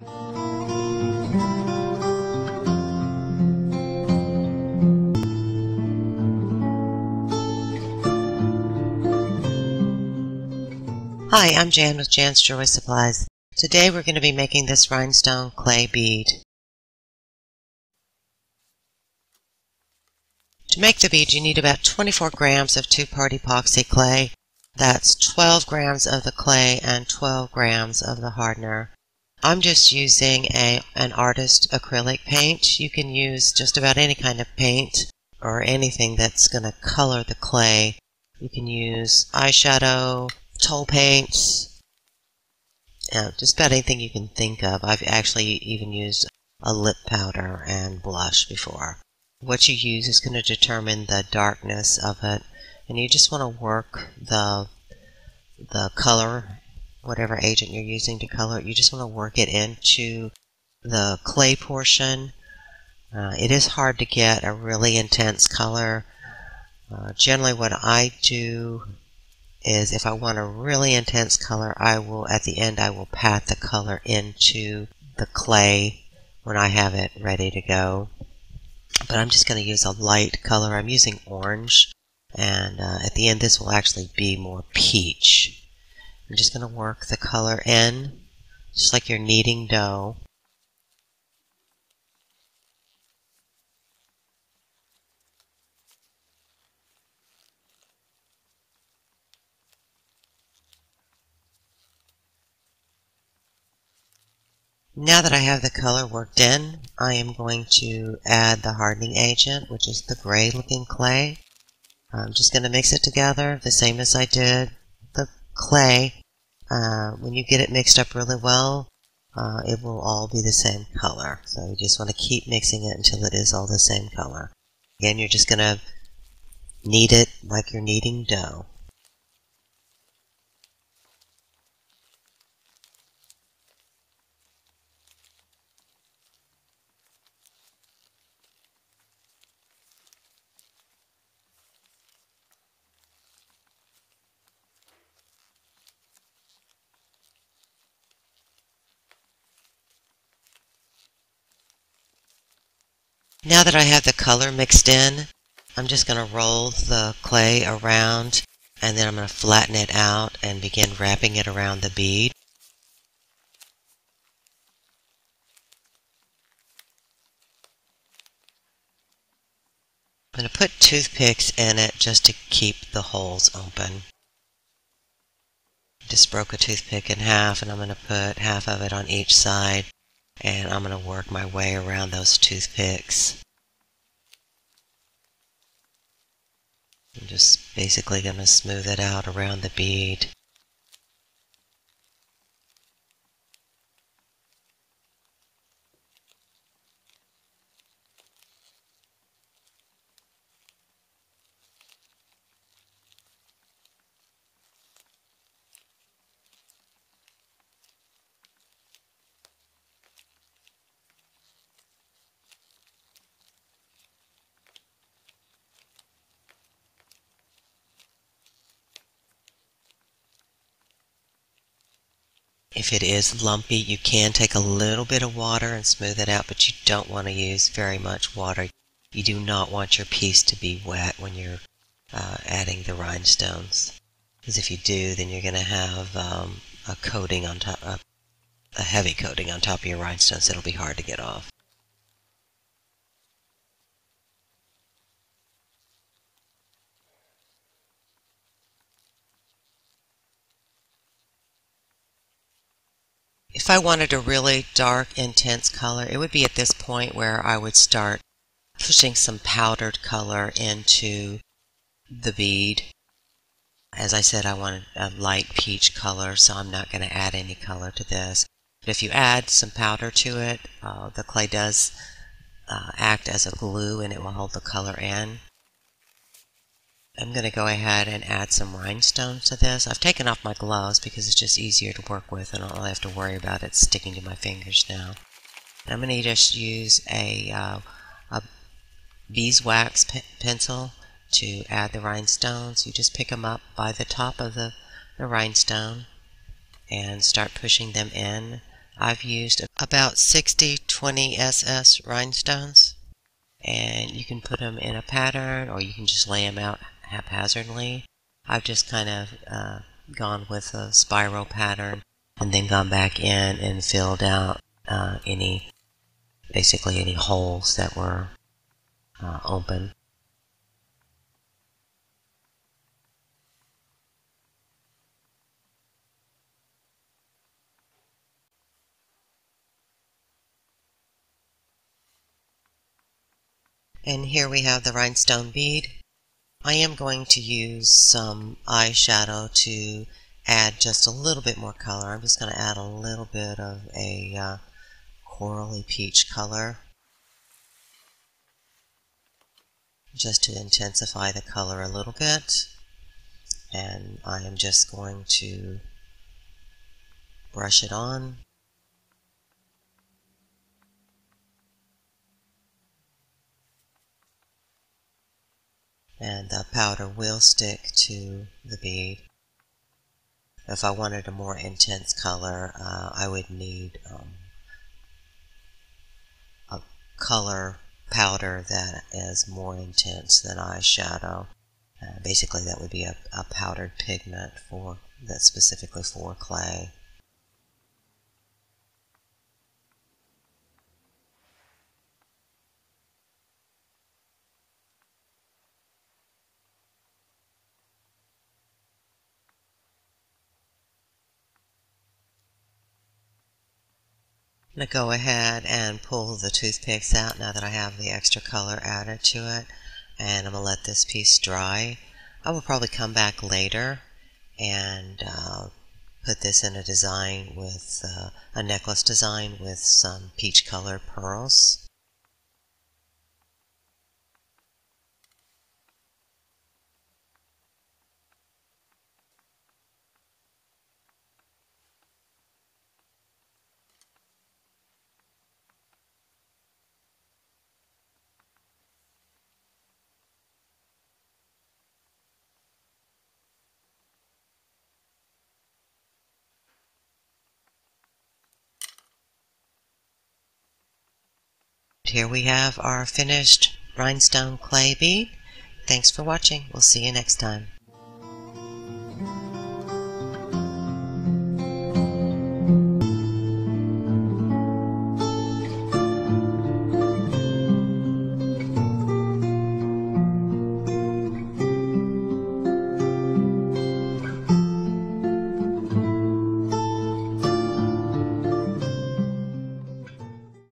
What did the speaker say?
Hi, I'm Jan with Jan's Jewelry Supplies. Today we're going to be making this rhinestone clay bead. To make the bead, you need about 24 grams of two-part epoxy clay. That's 12 grams of the clay and 12 grams of the hardener. I'm just using an artist acrylic paint. You can use just about any kind of paint or anything that's going to color the clay. You can use eyeshadow, Toll paints, just about anything you can think of. I've actually even used a lip powder and blush before. What you use is going to determine the darkness of it, and you just want to work the color, whatever agent you're using to color it, you just want to work it into the clay portion. It is hard to get a really intense color. Generally what I do is if I want a really intense color, at the end I will pat the color into the clay when I have it ready to go. But I'm just going to use a light color. I'm using orange, and at the end this will actually be more peach. I'm just going to work the color in, just like you're kneading dough. Now that I have the color worked in, I am going to add the hardening agent, which is the gray looking clay. I'm just going to mix it together the same as I did the clay. When you get it mixed up really well, it will all be the same color. So you just want to keep mixing it until it is all the same color. Again, you're just going to knead it like you're kneading dough. Now that I have the color mixed in, I'm just going to roll the clay around, and then I'm going to flatten it out and begin wrapping it around the bead. I'm going to put toothpicks in it just to keep the holes open. Just broke a toothpick in half, and I'm going to put half of it on each side, and I'm going to work my way around those toothpicks. I'm just basically going to smooth it out around the bead. If it is lumpy, you can take a little bit of water and smooth it out, but you don't want to use very much water. You do not want your piece to be wet when you're adding the rhinestones, because if you do, then you're going to have a coating on top, a heavy coating on top of your rhinestones. It'll be hard to get off. If I wanted a really dark, intense color, it would be at this point where I would start pushing some powdered color into the bead. As I said, I wanted a light peach color, so I'm not going to add any color to this. But if you add some powder to it, the clay does act as a glue, and it will hold the color in. I'm going to go ahead and add some rhinestones to this. I've taken off my gloves because it's just easier to work with, and I don't really have to worry about it sticking to my fingers now. And I'm going to just use a beeswax pencil to add the rhinestones. You just pick them up by the top of the rhinestone and start pushing them in I've used about 60 20 SS rhinestones, and you can put them in a pattern or you can just lay them out haphazardly. I've just kind of gone with a spiral pattern and then gone back in and filled out basically any holes that were open. And here we have the rhinestone bead. I am going to use some eyeshadow to add just a little bit more color. I'm just going to add a little bit of a corally peach color just to intensify the color a little bit. And I am just going to brush it on. And the powder will stick to the bead. If I wanted a more intense color, I would need a color powder that is more intense than eyeshadow. Basically, that would be a powdered pigment that's specifically for clay. I'm going to go ahead and pull the toothpicks out now that I have the extra color added to it, and I'm going to let this piece dry. I will probably come back later and put this in a design with a necklace design with some peach colored pearls. Here we have our finished rhinestone clay bead. Thanks for watching. We'll see you next time.